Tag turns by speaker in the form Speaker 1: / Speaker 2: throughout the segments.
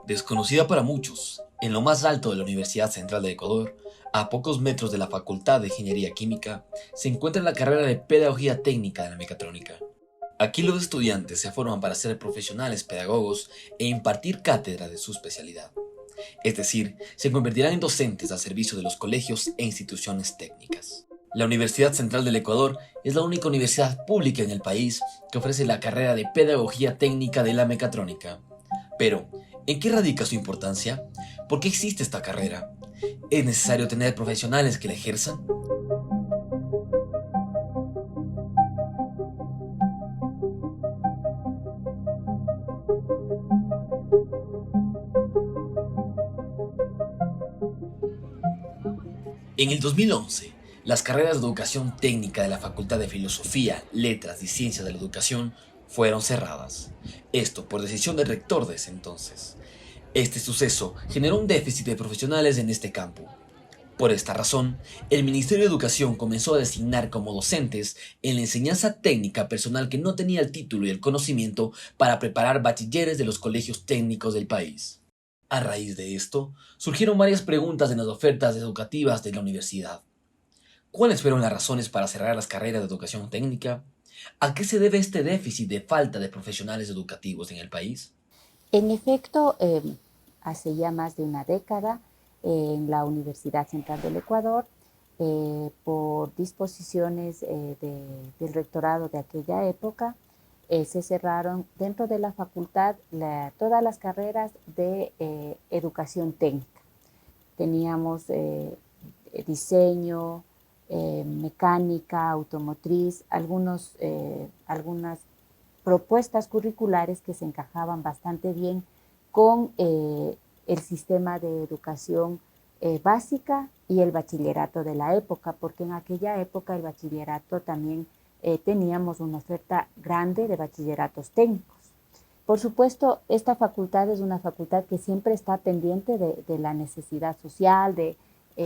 Speaker 1: Desconocida para muchos, en lo más alto de la Universidad Central de Ecuador, a pocos metros de la Facultad de Ingeniería Química, se encuentra la carrera de Pedagogía Técnica de la Mecatrónica. Aquí los estudiantes se forman para ser profesionales pedagogos e impartir cátedra de su especialidad. Es decir, se convertirán en docentes al servicio de los colegios e instituciones técnicas. La Universidad Central del Ecuador es la única universidad pública en el país que ofrece la carrera de Pedagogía Técnica de la Mecatrónica. Pero, ¿en qué radica su importancia? ¿Por qué existe esta carrera? ¿Es necesario tener profesionales que la ejerzan? En el 2011, las carreras de educación técnica de la Facultad de Filosofía, Letras y Ciencias de la Educación fueron cerradas. Esto por decisión del rector de ese entonces. Este suceso generó un déficit de profesionales en este campo. Por esta razón, el Ministerio de Educación comenzó a designar como docentes en la enseñanza técnica personal que no tenía el título y el conocimiento para preparar bachilleres de los colegios técnicos del país. A raíz de esto, surgieron varias preguntas en las ofertas educativas de la universidad. ¿Cuáles fueron las razones para cerrar las carreras de educación técnica? ¿A qué se debe este déficit de falta de profesionales educativos en el país?
Speaker 2: En efecto, hace ya más de una década, en la Universidad Central del Ecuador, por disposiciones del rectorado de aquella época, se cerraron dentro de la facultad todas las carreras de educación técnica. Teníamos diseño, mecánica, automotriz, algunas propuestas curriculares que se encajaban bastante bien con el sistema de educación básica y el bachillerato de la época, porque en aquella época el bachillerato también teníamos una oferta grande de bachilleratos técnicos. Por supuesto, esta facultad es una facultad que siempre está pendiente de la necesidad social, de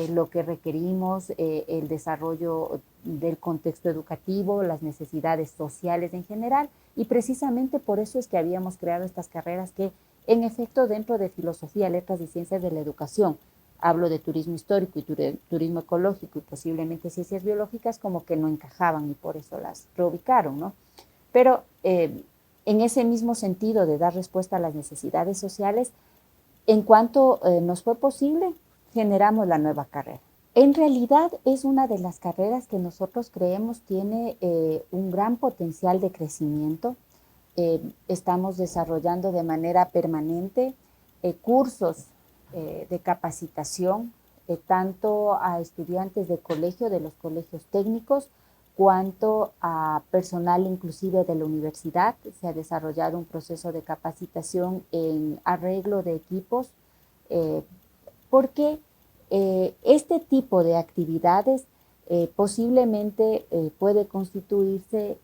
Speaker 2: lo que requerimos, el desarrollo del contexto educativo, las necesidades sociales en general, y precisamente por eso es que habíamos creado estas carreras que, en efecto, dentro de filosofía, letras y ciencias de la educación, hablo de turismo histórico y turismo ecológico y posiblemente ciencias biológicas, como que no encajaban y por eso las reubicaron, ¿no? Pero en ese mismo sentido de dar respuesta a las necesidades sociales, en cuanto nos fue posible, generamos la nueva carrera. En realidad es una de las carreras que nosotros creemos tiene un gran potencial de crecimiento. Estamos desarrollando de manera permanente cursos de capacitación, tanto a estudiantes de colegio, de los colegios técnicos, cuanto a personal inclusive de la universidad. Se ha desarrollado un proceso de capacitación en arreglo de equipos, porque este tipo de actividades posiblemente puede constituirse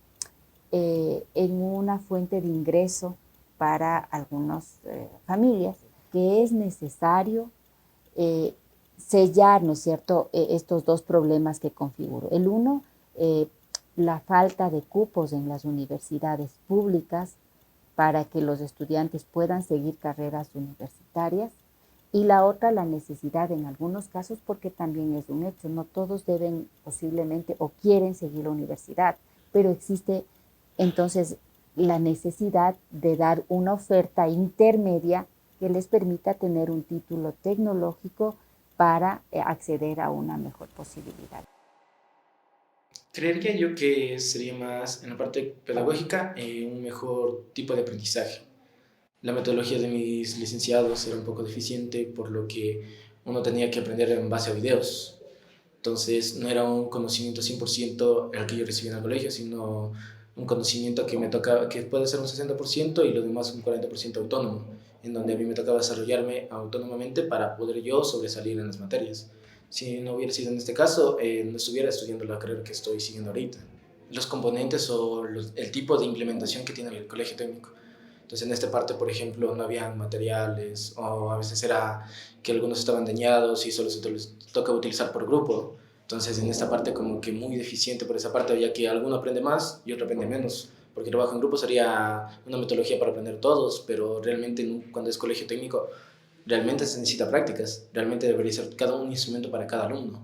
Speaker 2: en una fuente de ingreso para algunas familias, que es necesario sellar, ¿no es cierto?, estos dos problemas que configuro. El uno, la falta de cupos en las universidades públicas para que los estudiantes puedan seguir carreras universitarias, y la otra, la necesidad en algunos casos, porque también es un hecho, no todos deben posiblemente o quieren seguir la universidad, pero existe entonces la necesidad de dar una oferta intermedia que les permita tener un título tecnológico para acceder a una mejor posibilidad.
Speaker 3: Creería yo que sería más en la parte pedagógica un mejor tipo de aprendizaje. La metodología de mis licenciados era un poco deficiente, por lo que uno tenía que aprender en base a videos. Entonces no era un conocimiento 100% el que yo recibía en el colegio, sino un conocimiento que me tocaba, que puede ser un 60% y lo demás un 40% autónomo, en donde a mí me tocaba desarrollarme autónomamente para poder yo sobresalir en las materias. Si no hubiera sido en este caso, no estuviera estudiando la carrera que estoy siguiendo ahorita. Los componentes o el tipo de implementación que tiene el colegio técnico. Entonces en esta parte, por ejemplo, no habían materiales o a veces era que algunos estaban dañados y solo se toca utilizar por grupo. Entonces, en esta parte como que muy deficiente por esa parte, ya que alguno aprende más y otro aprende menos, porque trabajo en grupo sería una metodología para aprender todos, pero realmente cuando es colegio técnico, realmente se necesita prácticas, realmente debería ser cada un instrumento para cada alumno.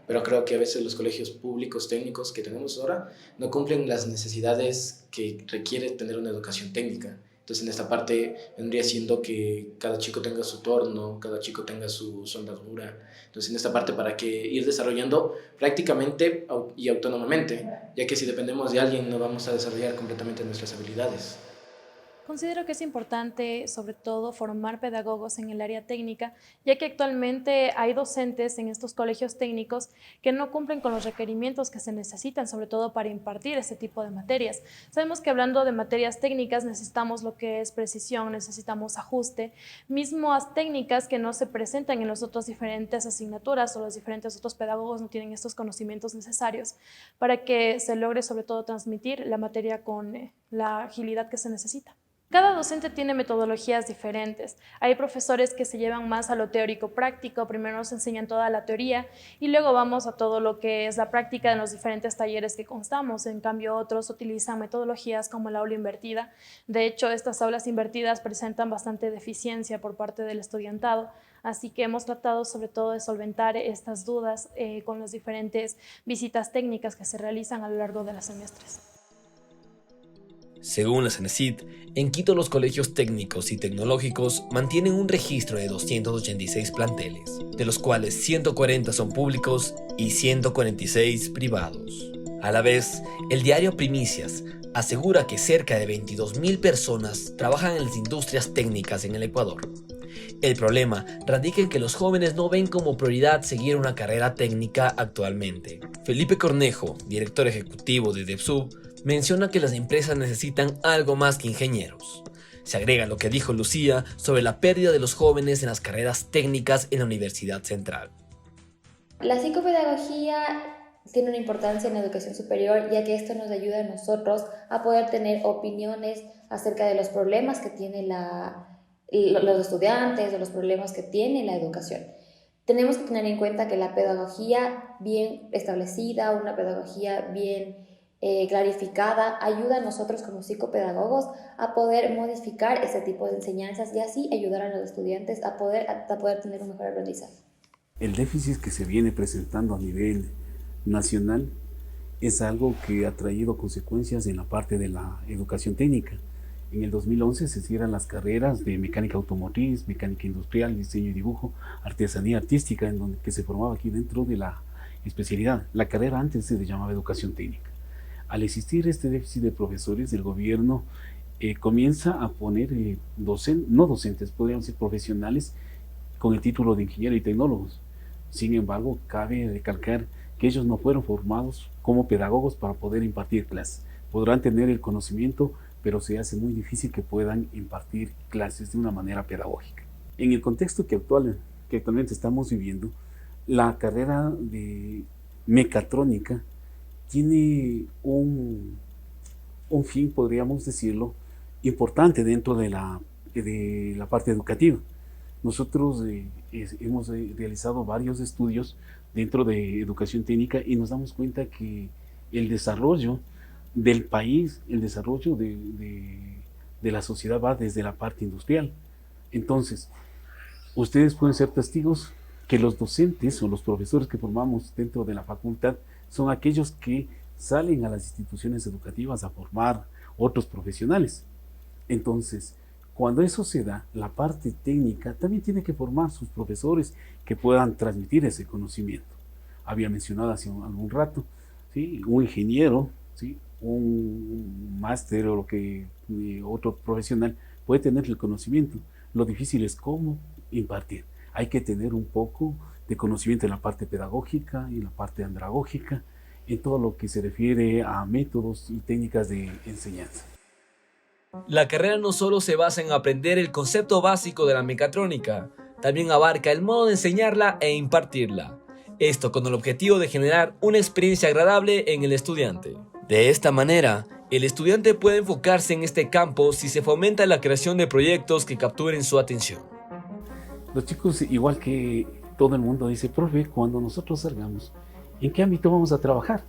Speaker 3: Pero creo que a veces los colegios públicos técnicos que tenemos ahora no cumplen las necesidades que requiere tener una educación técnica. Entonces, en esta parte vendría siendo que cada chico tenga su torno, cada chico tenga su soldadura. Entonces, en esta parte para que ir desarrollando prácticamente y autónomamente, ya que si dependemos de alguien no vamos a desarrollar completamente nuestras habilidades.
Speaker 4: Considero que es importante, sobre todo, formar pedagogos en el área técnica, ya que actualmente hay docentes en estos colegios técnicos que no cumplen con los requerimientos que se necesitan, sobre todo para impartir este tipo de materias. Sabemos que hablando de materias técnicas necesitamos lo que es precisión, necesitamos ajuste, mismas técnicas que no se presentan en las otras diferentes asignaturas o los diferentes otros pedagogos no tienen estos conocimientos necesarios para que se logre sobre todo transmitir la materia con la agilidad que se necesita. Cada docente tiene metodologías diferentes. Hay profesores que se llevan más a lo teórico-práctico, primero nos enseñan toda la teoría y luego vamos a todo lo que es la práctica en los diferentes talleres que constamos. En cambio, otros utilizan metodologías como la aula invertida. De hecho, estas aulas invertidas presentan bastante deficiencia por parte del estudiantado, así que hemos tratado sobre todo de solventar estas dudas con las diferentes visitas técnicas que se realizan a lo largo de los semestres.
Speaker 1: Según la CENESID, en Quito los colegios técnicos y tecnológicos mantienen un registro de 286 planteles, de los cuales 140 son públicos y 146 privados. A la vez, el diario Primicias asegura que cerca de 22.000 personas trabajan en las industrias técnicas en el Ecuador. El problema radica en que los jóvenes no ven como prioridad seguir una carrera técnica actualmente. Felipe Cornejo, director ejecutivo de DEPSUB, menciona que las empresas necesitan algo más que ingenieros. Se agrega lo que dijo Lucía sobre la pérdida de los jóvenes en las carreras técnicas en la Universidad Central.
Speaker 5: La psicopedagogía tiene una importancia en la educación superior, ya que esto nos ayuda a nosotros a poder tener opiniones acerca de los problemas que tienen los estudiantes o los problemas que tiene la educación. Tenemos que tener en cuenta que la pedagogía bien establecida, una pedagogía bien clarificada, ayuda a nosotros como psicopedagogos a poder modificar ese tipo de enseñanzas y así ayudar a los estudiantes a poder tener un mejor aprendizaje.
Speaker 6: El déficit que se viene presentando a nivel nacional es algo que ha traído consecuencias en la parte de la educación técnica. En el 2011 se cierran las carreras de mecánica automotriz, mecánica industrial, diseño y dibujo, artesanía artística, que se formaba aquí dentro de la especialidad. La carrera antes se llamaba educación técnica. Al existir este déficit de profesores, el gobierno comienza a poner no docentes, podríamos decir profesionales con el título de ingeniero y tecnólogos. Sin embargo, cabe recalcar que ellos no fueron formados como pedagogos para poder impartir clases. Podrán tener el conocimiento, pero se hace muy difícil que puedan impartir clases de una manera pedagógica. En el contexto que actualmente estamos viviendo, la carrera de mecatrónica tiene un fin, podríamos decirlo, importante dentro de la parte educativa. Nosotros hemos realizado varios estudios dentro de educación técnica y nos damos cuenta que el desarrollo del país, el desarrollo de la sociedad va desde la parte industrial. Entonces, ustedes pueden ser testigos que los docentes o los profesores que formamos dentro de la facultad son aquellos que salen a las instituciones educativas a formar otros profesionales. Entonces, cuando eso se da, la parte técnica también tiene que formar sus profesores que puedan transmitir ese conocimiento. Había mencionado hace algún rato, ¿sí? Un ingeniero, ¿sí? Un máster o otro profesional puede tener el conocimiento. Lo difícil es cómo impartir. Hay que tener un poco de conocimiento en la parte pedagógica y en la parte andragógica, en todo lo que se refiere a métodos y técnicas de enseñanza.
Speaker 1: La carrera no solo se basa en aprender el concepto básico de la mecatrónica, también abarca el modo de enseñarla e impartirla. Esto con el objetivo de generar una experiencia agradable en el estudiante. De esta manera, el estudiante puede enfocarse en este campo si se fomenta la creación de proyectos que capturen su atención.
Speaker 6: Los chicos, igual que todo el mundo, dice, profe, cuando nosotros salgamos, ¿En qué ámbito vamos a trabajar?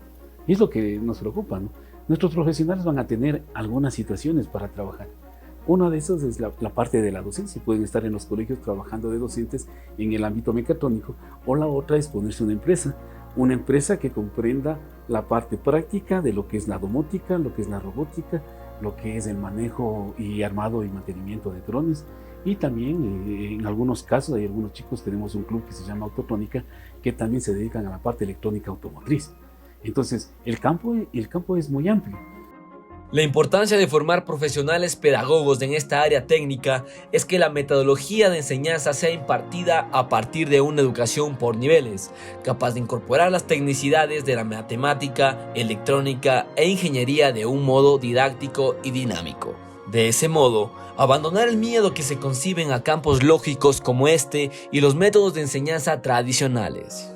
Speaker 6: Y es lo que nos preocupa, ¿no? Nuestros profesionales van a tener algunas situaciones para trabajar. Una de esas es la parte de la docencia. Pueden estar en los colegios trabajando de docentes en el ámbito mecatrónico, o la otra es ponerse una empresa que comprenda la parte práctica de lo que es la domótica, lo que es la robótica, lo que es el manejo y armado y mantenimiento de drones. Y también en algunos casos, hay algunos chicos, tenemos un club que se llama Autotrónica, que también se dedican a la parte electrónica automotriz. Entonces, el campo es muy amplio.
Speaker 1: La importancia de formar profesionales pedagogos en esta área técnica es que la metodología de enseñanza sea impartida a partir de una educación por niveles, capaz de incorporar las tecnicidades de la matemática, electrónica e ingeniería de un modo didáctico y dinámico. De ese modo, abandonar el miedo que se conciben a campos lógicos como este y los métodos de enseñanza tradicionales.